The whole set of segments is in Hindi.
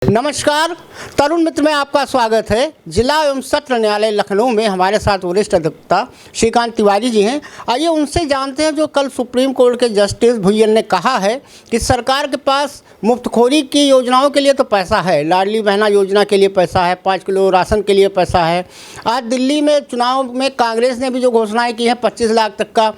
नमस्कार, तरुण मित्र में आपका स्वागत है। जिला एवं सत्र न्यायालय लखनऊ में हमारे साथ वरिष्ठ अधिवक्ता श्रीकांत तिवारी जी हैं। आइए उनसे जानते हैं जो कल सुप्रीम कोर्ट के जस्टिस भुयन ने कहा है कि सरकार के पास मुफ्तखोरी की योजनाओं के लिए तो पैसा है, लाडली बहना योजना के लिए पैसा है, 5 किलो राशन के लिए पैसा है। आज दिल्ली में चुनाव में कांग्रेस ने भी जो घोषणाएँ की हैं 25 लाख तक का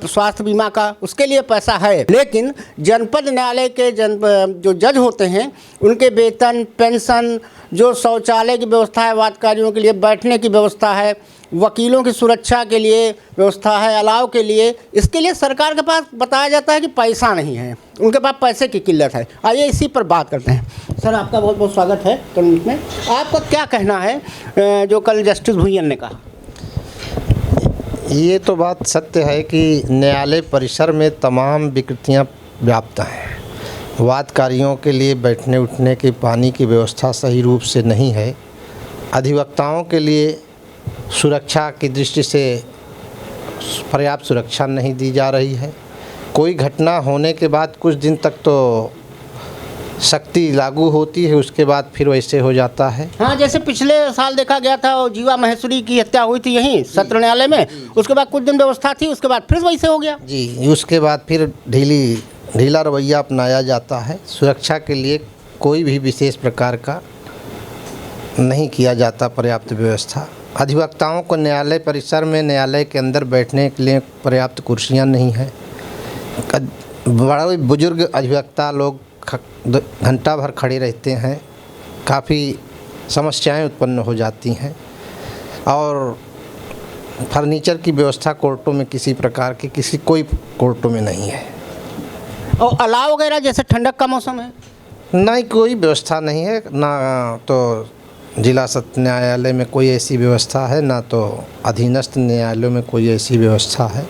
स्वास्थ्य बीमा का, उसके लिए पैसा है। लेकिन जनपद न्यायालय के जो जज होते हैं उनके वेतन, पेंशन, जो शौचालय की व्यवस्था है वादकारियों के लिए, बैठने की व्यवस्था है, वकीलों की सुरक्षा के लिए व्यवस्था है, अलाव के लिए, इसके लिए सरकार के पास बताया जाता है कि पैसा नहीं है, उनके पास पैसे की किल्लत है। आइए इसी पर बात करते हैं। सर, आपका बहुत बहुत स्वागत है तरुण में। आपका क्या कहना है जो कल जस्टिस भुयन ने कहा? ये तो बात सत्य है कि न्यायालय परिसर में तमाम विकृतियाँ व्याप्त हैं। वादकारियों के लिए बैठने उठने की, पानी की व्यवस्था सही रूप से नहीं है। अधिवक्ताओं के लिए सुरक्षा की दृष्टि से पर्याप्त सुरक्षा नहीं दी जा रही है। कोई घटना होने के बाद कुछ दिन तक तो सख्ती लागू होती है, उसके बाद फिर वैसे हो जाता है। हाँ, जैसे पिछले साल देखा गया था, जीवा महेश्वरी की हत्या हुई थी यहीं सत्र न्यायालय में, उसके बाद कुछ दिन व्यवस्था थी, उसके बाद फिर वैसे हो गया जी। उसके बाद फिर ढीला रवैया अपनाया जाता है। सुरक्षा के लिए कोई भी विशेष प्रकार का नहीं किया जाता पर्याप्त व्यवस्था। अधिवक्ताओं को न्यायालय परिसर में, न्यायालय के अंदर बैठने के लिए पर्याप्त कुर्सियां नहीं है। बड़े बुजुर्ग अधिवक्ता लोग घंटा भर खड़े रहते हैं, काफ़ी समस्याएं उत्पन्न हो जाती हैं। और फर्नीचर की व्यवस्था कोर्टों में किसी प्रकार की कोई कोर्टों में नहीं है। और अलाव वगैरह, जैसे ठंडक का मौसम है, नहीं, कोई व्यवस्था नहीं है। ना तो जिला सत्र न्यायालय में कोई ऐसी व्यवस्था है, ना तो अधीनस्थ न्यायालयों में कोई ऐसी व्यवस्था है।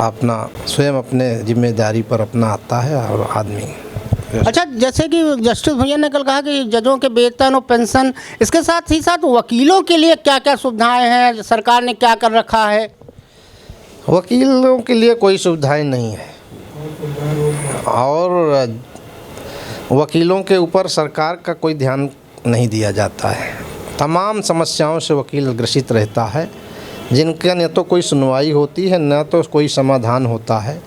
अपना स्वयं अपने जिम्मेदारी पर अपना आता है और आदमी। अच्छा, जैसे कि जस्टिस भैया ने कल कहा कि जजों के वेतन और पेंशन, इसके साथ ही साथ वकीलों के लिए क्या क्या सुविधाएं हैं, सरकार ने क्या कर रखा है? वकीलों के लिए कोई सुविधाएं नहीं है और वकीलों के ऊपर सरकार का कोई ध्यान नहीं दिया जाता है। तमाम समस्याओं से वकील ग्रसित रहता है, जिनका न तो कोई सुनवाई होती है, न तो कोई समाधान होता है।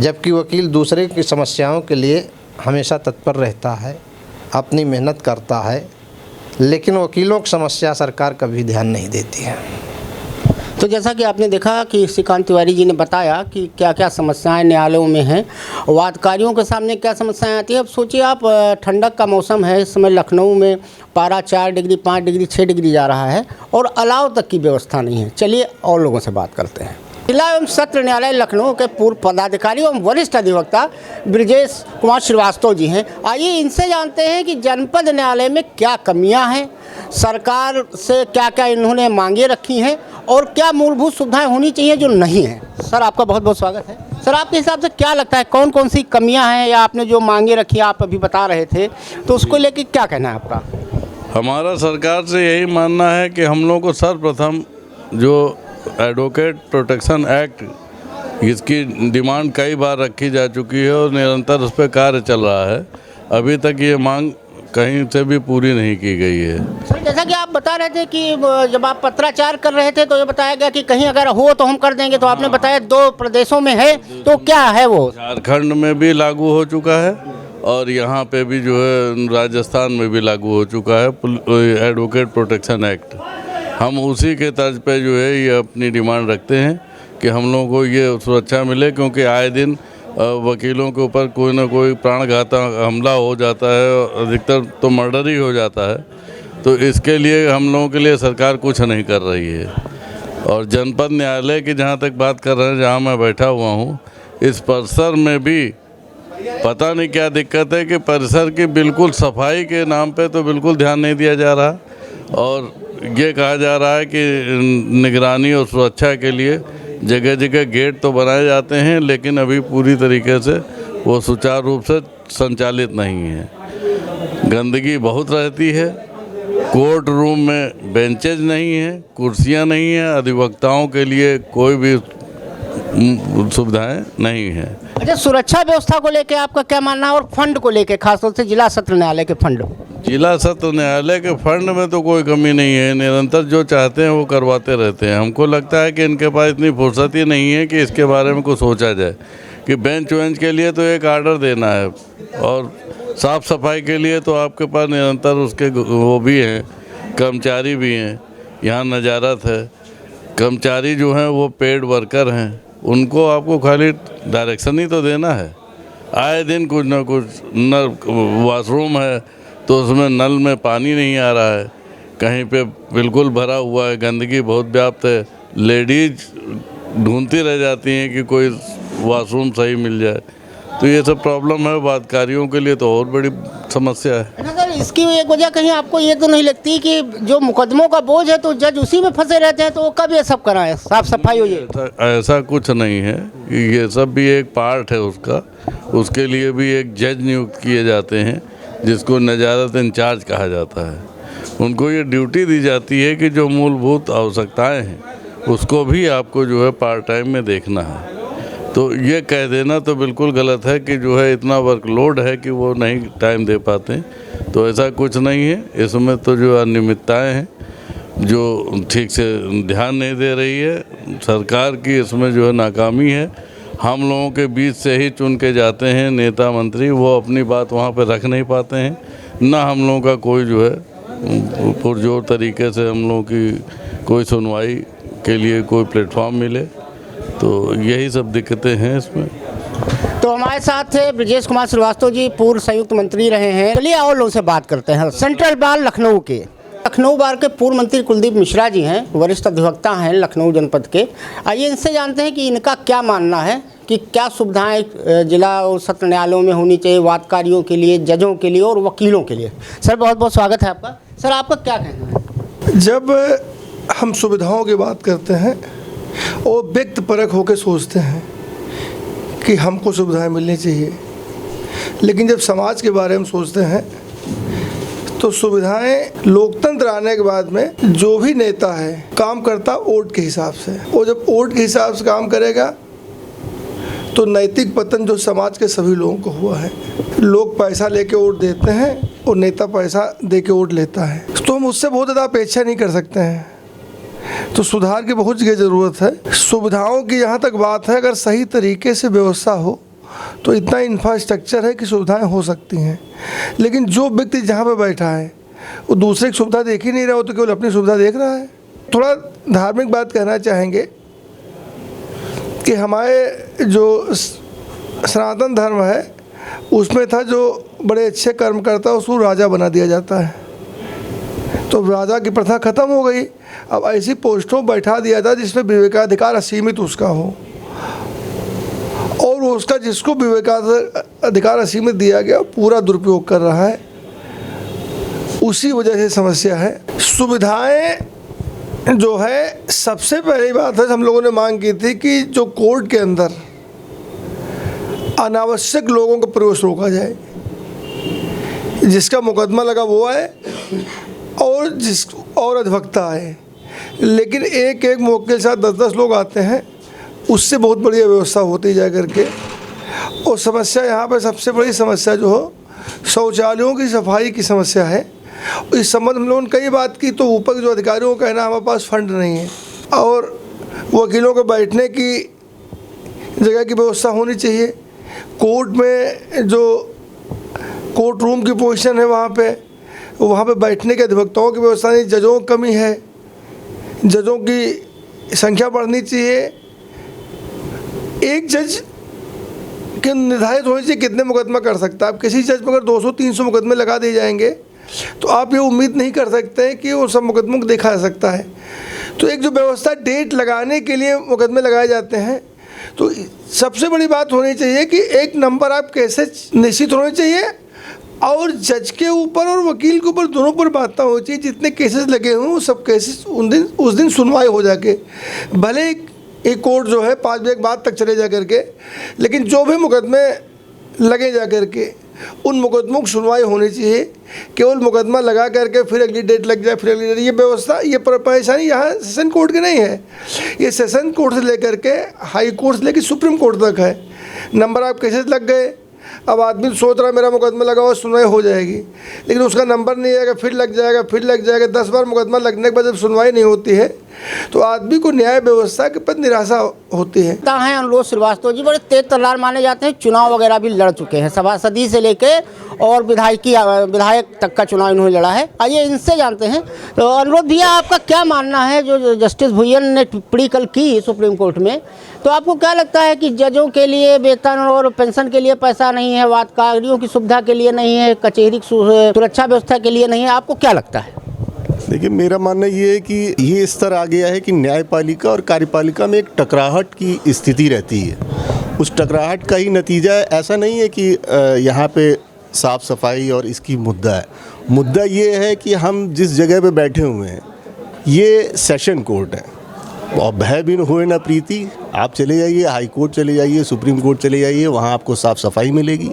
जबकि वकील दूसरे की समस्याओं के लिए हमेशा तत्पर रहता है, अपनी मेहनत करता है, लेकिन वकीलों की समस्या सरकार कभी ध्यान नहीं देती है। तो जैसा कि आपने देखा कि श्रीकांत तिवारी जी ने बताया कि क्या क्या समस्याएं न्यायालयों में हैं, वादकारियों के सामने क्या समस्याएं आती हैं। अब सोचिए आप, ठंडक का मौसम है, इस समय लखनऊ में पारा 4 डिग्री, 5 डिग्री, 6 डिग्री जा रहा है और अलाव तक की व्यवस्था नहीं है। चलिए और लोगों से बात करते हैं। जिला एवं सत्र न्यायालय लखनऊ के पूर्व पदाधिकारी एवं वरिष्ठ अधिवक्ता ब्रिजेश कुमार श्रीवास्तव जी हैं। आइए इनसे जानते हैं कि जनपद न्यायालय में क्या कमियां हैं, सरकार से क्या क्या इन्होंने मांगे रखी हैं और क्या मूलभूत सुविधाएं होनी चाहिए जो नहीं है। सर, आपका बहुत बहुत स्वागत है। सर, आपके हिसाब से क्या लगता है, कौन कौन सी कमियां हैं, या आपने जो मांगे रखी आप अभी बता रहे थे, तो उसको लेकर क्या कहना है आपका? हमारा सरकार से यही मानना है कि हम लोग को सर्वप्रथम जो एडवोकेट प्रोटेक्शन एक्ट, इसकी डिमांड कई बार रखी जा चुकी है और निरंतर उस पर कार्य चल रहा है। अभी तक ये मांग कहीं से भी पूरी नहीं की गई है। सर, जैसा कि आप बता रहे थे कि जब आप पत्राचार कर रहे थे तो ये बताया गया कि कहीं अगर हो तो हम कर देंगे, तो आपने बताया 2 प्रदेशों में है, तो क्या है वो? झारखंड में भी लागू हो चुका है और यहाँ पे भी जो है राजस्थान में भी लागू हो चुका है एडवोकेट प्रोटेक्शन एक्ट। हम उसी के तर्ज पे जो है ये अपनी डिमांड रखते हैं कि हम लोगों को ये सुरक्षा मिले, क्योंकि आए दिन वकीलों के ऊपर कोई ना कोई प्राणघाती हमला हो जाता है, अधिकतर तो मर्डर ही हो जाता है। तो इसके लिए हम लोगों के लिए सरकार कुछ नहीं कर रही है। और जनपद न्यायालय की जहाँ तक बात कर रहे हैं, जहाँ मैं बैठा हुआ हूँ, इस परिसर में भी पता नहीं क्या दिक्कत है कि परिसर की बिल्कुल सफाई के नाम पे तो बिल्कुल ध्यान नहीं दिया जा रहा और ये कहा जा रहा है कि निगरानी और सुरक्षा के लिए जगह जगह गेट तो बनाए जाते हैं, लेकिन अभी पूरी तरीके से वो सुचारू रूप से संचालित नहीं है। गंदगी बहुत रहती है, कोर्ट रूम में बेंचेज नहीं है, कुर्सियां नहीं हैं, अधिवक्ताओं के लिए कोई भी सुविधाएं नहीं है। अच्छा, सुरक्षा व्यवस्था को लेकर आपका क्या मानना है और फंड को लेकर, खासतौर से जिला सत्र न्यायालय के फंड? जिला सत्र न्यायालय के फंड में तो कोई कमी नहीं है, निरंतर जो चाहते हैं वो करवाते रहते हैं। हमको लगता है कि इनके पास इतनी फुर्सत ही नहीं है कि इसके बारे में कुछ सोचा जाए कि बेंच वेंच के लिए तो एक आर्डर देना है और साफ़ सफाई के लिए तो आपके पास निरंतर उसके वो भी हैं, कर्मचारी भी हैं। यहाँ नजारत है, कर्मचारी जो हैं वो पेड वर्कर हैं, उनको आपको खाली डायरेक्शन ही तो देना है। आए दिन कुछ ना कुछ, न वॉशरूम है तो उसमें नल में पानी नहीं आ रहा है, कहीं पे बिल्कुल भरा हुआ है, गंदगी बहुत व्याप्त है, लेडीज ढूंढती रह जाती हैं कि कोई वॉशरूम सही मिल जाए। तो ये सब प्रॉब्लम है, वादकारियों के लिए तो और बड़ी समस्या है। अच्छा सर, इसकी एक वजह कहीं आपको ये तो नहीं लगती कि जो मुकदमों का बोझ है तो जज उसी में फंसे रहते हैं, तो वो कब ये सब कराएं, साफ सफाई हो जाए? ऐसा कुछ नहीं है, ये सब भी एक पार्ट है उसका। उसके लिए भी एक जज नियुक्त किए जाते हैं जिसको नजारत इंचार्ज कहा जाता है। उनको ये ड्यूटी दी जाती है कि जो मूलभूत आवश्यकताएं हैं उसको भी आपको जो है पार्ट टाइम में देखना है। तो ये कह देना तो बिल्कुल गलत है कि जो है इतना वर्कलोड है कि वो नहीं टाइम दे पाते, तो ऐसा कुछ नहीं है। इसमें तो जो अनियमितताएं हैं, जो ठीक से ध्यान नहीं दे रही है सरकार की, इसमें जो है नाकामी है। हम लोगों के बीच से ही चुन के जाते हैं नेता मंत्री, वो अपनी बात वहाँ पे रख नहीं पाते हैं, ना हम लोगों का कोई जो है पुरजोर तरीके से हम लोगों की कोई सुनवाई के लिए कोई प्लेटफॉर्म मिले। तो यही सब दिक्कतें हैं इसमें। तो हमारे साथ थे ब्रजेश कुमार श्रीवास्तव जी, पूर्व संयुक्त मंत्री रहे हैं। चलिए और लोगों से बात करते हैं। सेंट्रल बार लखनऊ बार के पूर्व मंत्री कुलदीप मिश्रा जी हैं, वरिष्ठ अधिवक्ता हैं लखनऊ जनपद के। आइए इनसे जानते हैं कि इनका क्या मानना है कि क्या सुविधाएं जिला और सत्र न्यायालयों में होनी चाहिए वादकारियों के लिए, जजों के लिए और वकीलों के लिए। सर बहुत बहुत स्वागत है आपका। सर आपका क्या कहना है? जब हम सुविधाओं की बात करते हैं और व्यक्ति परक होकर सोचते हैं कि हमको सुविधाएं मिलनी चाहिए, लेकिन जब समाज के बारे में सोचते हैं तो सुविधाएं लोकतंत्र आने के बाद में जो भी नेता है काम करता वोट के हिसाब से, और जब वोट के हिसाब से काम करेगा तो नैतिक पतन जो समाज के सभी लोगों को हुआ है। लोग पैसा लेके वोट देते हैं और नेता पैसा दे के वोट लेता है, तो हम उससे बहुत ज़्यादा अपेक्षा नहीं कर सकते हैं। तो सुधार की बहुत जगह ज़रूरत है। सुविधाओं की यहाँ तक बात है, अगर सही तरीके से व्यवस्था हो तो इतना इंफ्रास्ट्रक्चर है कि सुविधाएं हो सकती हैं। लेकिन जो व्यक्ति जहाँ पे बैठा है वो दूसरे की सुविधा देख ही नहीं रहा हो, तो केवल अपनी सुविधा देख रहा है। थोड़ा धार्मिक बात कहना चाहेंगे कि हमारे जो सनातन धर्म है उसमें था जो बड़े अच्छे कर्म करता है उसको राजा बना दिया जाता है, तो राजा की प्रथा खत्म हो गई। अब ऐसी पोस्टों बैठा दिया था जिसमें विवेकाधिकार असीमित उसका हो, और उसका जिसको विवेकाधिकार असीमित दिया गया पूरा दुरुपयोग कर रहा है। उसी वजह से समस्या है। सुविधाएं जो है, सबसे पहली बात है हम लोगों ने मांग की थी कि जो कोर्ट के अंदर अनावश्यक लोगों का प्रवेश रोका जाए, जिसका मुकदमा लगा वो आए और अधिवक्ता आए, लेकिन एक एक मौके के साथ 10-10 लोग आते हैं, उससे बहुत बड़ी व्यवस्था होती जा करके। और समस्या यहाँ पर सबसे बड़ी समस्या जो हो शौचालयों की सफाई की समस्या है। इस संबंध हम लोगों ने कई बात की, तो ऊपर जो अधिकारियों का कहना हमारे पास फंड नहीं है, और वकीलों के बैठने की जगह की व्यवस्था होनी चाहिए। कोर्ट में जो कोर्ट रूम की पोजीशन है वहाँ पे बैठने के अधिवक्ताओं की व्यवस्था नहीं, जजों की कमी है, जजों की संख्या बढ़नी चाहिए। एक जज के निर्धारित होने चाहिए कितने मुकदमा कर सकता है। आप किसी जज पर अगर 200-300 मुकदमे लगा दिए जाएंगे तो आप ये उम्मीद नहीं कर सकते कि वो सब मुकदमों को देखा जा सकता है। तो एक जो व्यवस्था डेट लगाने के लिए मुकदमे लगाए जाते हैं, तो सबसे बड़ी बात होनी चाहिए कि एक नंबर आप कैसे निश्चित होने चाहिए, और जज के ऊपर और वकील के ऊपर दोनों पर बात होनी चाहिए। जितने केसेस लगे हों सब केसेस उस दिन सुनवाई हो जाके, भले एक कोर्ट जो है 5 बजे के बाद तक चले जा करके, लेकिन जो भी मुकदमे लगे जा करके उन मुकदमों की सुनवाई होनी चाहिए। केवल मुकदमा लगा करके फिर अगली डेट लग जाए, फिर अगली डेट, ये व्यवस्था, ये परेशानी यहाँ सेशन कोर्ट की नहीं है। ये सेशन कोर्ट से लेकर के हाई कोर्ट से लेकर सुप्रीम कोर्ट तक है। नंबर ऑफ केसेस लग गए, अब आदमी सोच रहा है मेरा मुकदमा लगा हुआ, सुनवाई हो जाएगी, लेकिन उसका नंबर नहीं आएगा, फिर लग जाएगा, फिर लग जाएगा। 10 बार मुकदमा लगने के बाद जब सुनवाई नहीं होती है तो आदमी को न्याय व्यवस्था के प्रति निराशा होती है। हैं अनुरोध श्रीवास्तव जी बड़े तेज तर्रार माने जाते हैं, चुनाव वगैरह भी लड़ चुके हैं, सभासदी से लेके और विधायक तक का चुनाव इन्होंने लड़ा है। आइए इनसे जानते हैं। तो अनुरोध भैया, आपका क्या मानना है, जो जस्टिस भुयन ने टिप्पणी कल की सुप्रीम कोर्ट में, तो आपको क्या लगता है कि जजों के लिए वेतन और पेंशन के लिए पैसा नहीं है, वादकारियों की सुविधा के लिए नहीं है, कचहरी सुरक्षा व्यवस्था के लिए नहीं है, आपको क्या लगता है? देखिए, मेरा मानना ये है कि ये स्तर आ गया है कि न्यायपालिका और कार्यपालिका में एक टकराहट की स्थिति रहती है। उस टकराहट का ही नतीजा है। ऐसा नहीं है कि यहाँ पे साफ़ सफाई और इसकी मुद्दा है। मुद्दा ये है कि हम जिस जगह पे बैठे हुए हैं ये सेशन कोर्ट है, और भय बिन होए ना प्रीति। आप चले जाइए, हाई कोर्ट चले जाइए, सुप्रीम कोर्ट चले जाइए, वहाँ आपको साफ़ सफाई मिलेगी।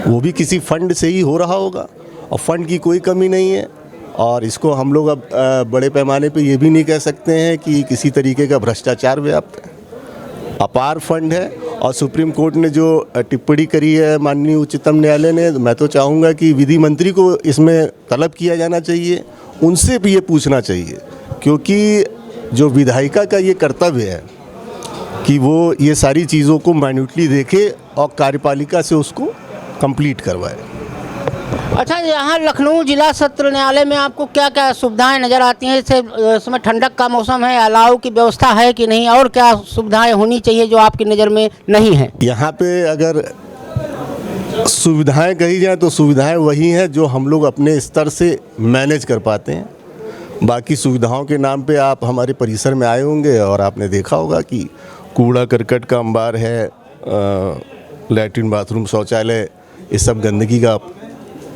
वो भी किसी फंड से ही हो रहा होगा, और फंड की कोई कमी नहीं है। और इसको हम लोग अब बड़े पैमाने पे ये भी नहीं कह सकते हैं कि किसी तरीके का भ्रष्टाचार व्याप्त है। अपार फंड है। और सुप्रीम कोर्ट ने जो टिप्पणी करी है माननीय उच्चतम न्यायालय ने, मैं तो चाहूँगा कि विधि मंत्री को इसमें तलब किया जाना चाहिए, उनसे भी ये पूछना चाहिए, क्योंकि जो विधायिका का ये कर्तव्य है कि वो ये सारी चीज़ों को माइन्यूटली देखे और कार्यपालिका से उसको कंप्लीट करवाए। अच्छा, यहाँ लखनऊ जिला सत्र न्यायालय में आपको क्या क्या सुविधाएं नज़र आती हैं? जैसे इस समय ठंडक का मौसम है, अलाव की व्यवस्था है कि नहीं, और क्या सुविधाएं होनी चाहिए जो आपकी नज़र में नहीं है? यहाँ पे अगर सुविधाएं कही जाए तो सुविधाएं वही हैं जो हम लोग अपने स्तर से मैनेज कर पाते हैं। बाकी सुविधाओं के नाम पे आप हमारे परिसर में आए होंगे और आपने देखा होगा कि कूड़ा करकट का अंबार है, लैट्रिन बाथरूम शौचालय, ये सब गंदगी का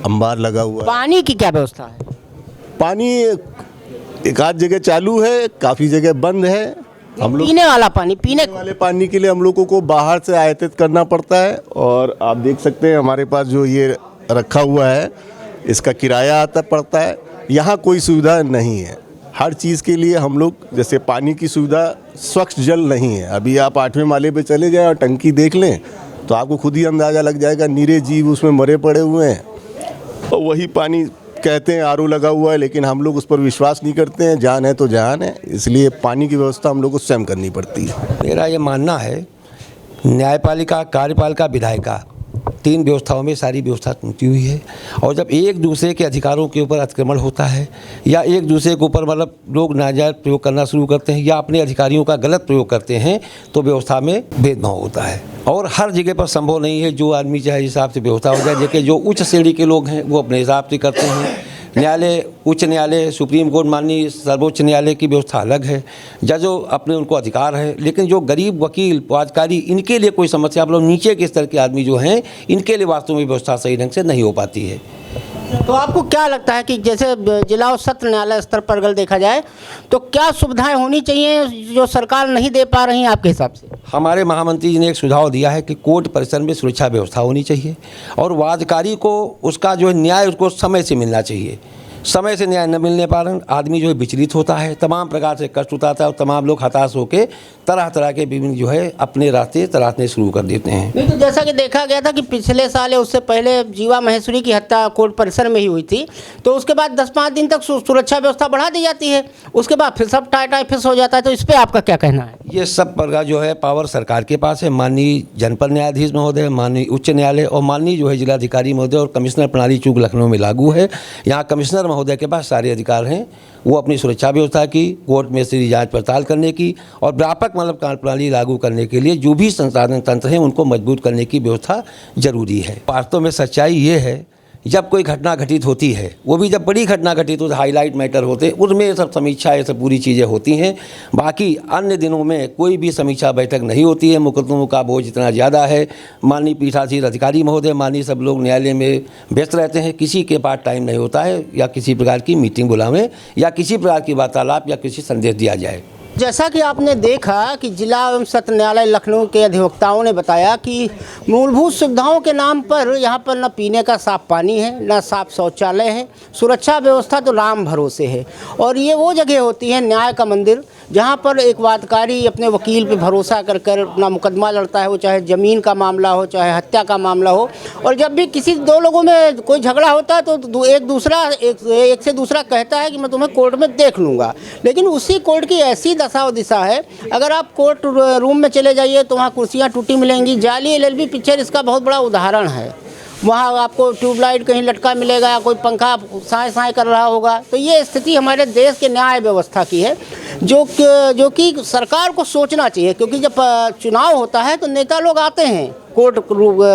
अंबार लगा हुआ है। पानी की क्या व्यवस्था है? पानी एक आध जगह चालू है, काफ़ी जगह बंद है। हम लोग पीने वाला पानी, पीने वाले पानी के लिए हम लोगों को बाहर से आयातित करना पड़ता है। और आप देख सकते हैं हमारे पास जो ये रखा हुआ है इसका किराया आता पड़ता है। यहाँ कोई सुविधा नहीं है। हर चीज़ के लिए हम लोग, जैसे पानी की सुविधा, स्वच्छ जल नहीं है। अभी आप 8वें माले पे चले जाएं और टंकी देख लें तो आपको खुद ही अंदाज़ा लग जाएगा, नीरे जीव उसमें मरे पड़े हुए हैं। और वही पानी कहते हैं आरओ लगा हुआ है, लेकिन हम लोग उस पर विश्वास नहीं करते हैं। जान है तो जहान है, इसलिए पानी की व्यवस्था हम लोग को स्वयं करनी पड़ती है। मेरा ये मानना है, न्यायपालिका, कार्यपालिका, विधायिका, 3 व्यवस्थाओं में सारी व्यवस्था टूटी हुई है। और जब एक दूसरे के अधिकारों के ऊपर अतिक्रमण होता है या एक दूसरे के ऊपर मतलब लोग नाजायज़ प्रयोग करना शुरू करते हैं या अपने अधिकारियों का गलत प्रयोग करते हैं, तो व्यवस्था में भेदभाव होता है। और हर जगह पर संभव नहीं है जो आदमी चाहे हिसाब से व्यवस्था हो जाए। देखिए, जो उच्च श्रेणी के लोग हैं वो अपने हिसाब से करते हैं। न्यायालय, उच्च न्यायालय, सुप्रीम कोर्ट, माननीय सर्वोच्च न्यायालय की व्यवस्था अलग है। जजों अपने उनको अधिकार है, लेकिन जो गरीब वकील, वादकारी, इनके लिए कोई समस्या, आप लोग नीचे के स्तर के आदमी जो हैं, इनके लिए वास्तव में व्यवस्था सही ढंग से नहीं हो पाती है। तो आपको क्या लगता है कि जैसे जिला और सत्र न्यायालय स्तर पर अगर देखा जाए तो क्या सुविधाएं होनी चाहिए जो सरकार नहीं दे पा रही है आपके हिसाब से? हमारे महामंत्री जी ने एक सुझाव दिया है कि कोर्ट परिसर में सुरक्षा व्यवस्था होनी चाहिए और वादकारी को उसका जो है न्याय उसको समय से मिलना चाहिए। समय से न्याय न मिलने पर आदमी जो है विचलित होता है, तमाम प्रकार से कष्ट उठाता है और तमाम लोग हताश होकर तरह तरह के विभिन्न जो है अपने रास्ते तलाशने शुरू कर देते हैं। नहीं, तो जैसा कि देखा गया था कि पिछले साल या उससे पहले जीवा महेश्वरी की हत्या कोर्ट परिसर में ही हुई थी, तो उसके बाद 10-5 दिन तक सुरक्षा व्यवस्था बढ़ा दी जाती है, उसके बाद फिर सब टाई फिस हो जाता है। तो इस पर आपका क्या कहना है? ये सब पर जो है पावर सरकार के पास है। माननीय जनपद न्यायाधीश महोदय, माननीय उच्च न्यायालय और माननीय जो है जिलाधिकारी महोदय और कमिश्नर प्रणाली चूंकि लखनऊ में लागू है, यहाँ कमिश्नर महोदय के पास सारे अधिकार हैं। वो अपनी सुरक्षा व्यवस्था की, कोर्ट में से जांच पड़ताल करने की और व्यापक मतलब कार्यप्रणाली लागू करने के लिए जो भी संसाधन तंत्र हैं उनको मजबूत करने की व्यवस्था जरूरी है। वास्तव में सच्चाई ये है, जब कोई घटना घटित होती है, वो भी जब बड़ी घटना घटित होती है, हाईलाइट मैटर होते हैं, उसमें सब समीक्षा ये सब पूरी चीज़ें होती हैं। बाकी अन्य दिनों में कोई भी समीक्षा बैठक नहीं होती है। मुकदमों का बोझ इतना ज़्यादा है। माननीय पीठासीन अधिकारी महोदय, माननीय सब लोग न्यायालय में व्यस्त रहते हैं, किसी के पास टाइम नहीं होता है या किसी प्रकार की मीटिंग बुलावें या किसी प्रकार की वार्तालाप या किसी संदेश दिया जाए। जैसा कि आपने देखा कि जिला एवं सत्र न्यायालय लखनऊ के अधिवक्ताओं ने बताया कि मूलभूत सुविधाओं के नाम पर यहाँ पर न पीने का साफ पानी है, न साफ शौचालय है, सुरक्षा व्यवस्था तो राम भरोसे है। और ये वो जगह होती है न्याय का मंदिर, जहाँ पर एक वादकारी अपने वकील पे भरोसा कर कर अपना मुकदमा लड़ता है, वो चाहे ज़मीन का मामला हो, चाहे हत्या का मामला हो। और जब भी किसी दो लोगों में कोई झगड़ा होता है तो एक से दूसरा कहता है कि मैं तुम्हें कोर्ट में देख लूँगा। लेकिन उसी कोर्ट की ऐसी दशा और दिशा है, अगर आप कोर्ट रूम में चले जाइए तो वहाँ कुर्सियाँ टूटी मिलेंगी। जाली LLB पिक्चर इसका बहुत बड़ा उदाहरण है। वहाँ आपको ट्यूबलाइट कहीं लटका मिलेगा या कोई पंखा साए साए कर रहा होगा। तो ये स्थिति हमारे देश के न्याय व्यवस्था की है, जो कि सरकार को सोचना चाहिए। क्योंकि जब चुनाव होता है तो नेता लोग आते हैं, कोर्ट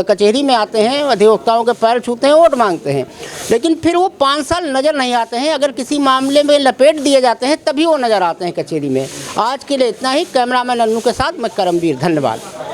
कचहरी में आते हैं, अधिवक्ताओं के पैर छूते हैं, वोट मांगते हैं, लेकिन फिर वो 5 साल नज़र नहीं आते हैं। अगर किसी मामले में लपेट दिए जाते हैं तभी वो नज़र आते हैं कचहरी में। आज के लिए इतना ही। कैमरामैन अन्नू के साथ मैं करमवीर, धन्यवाद।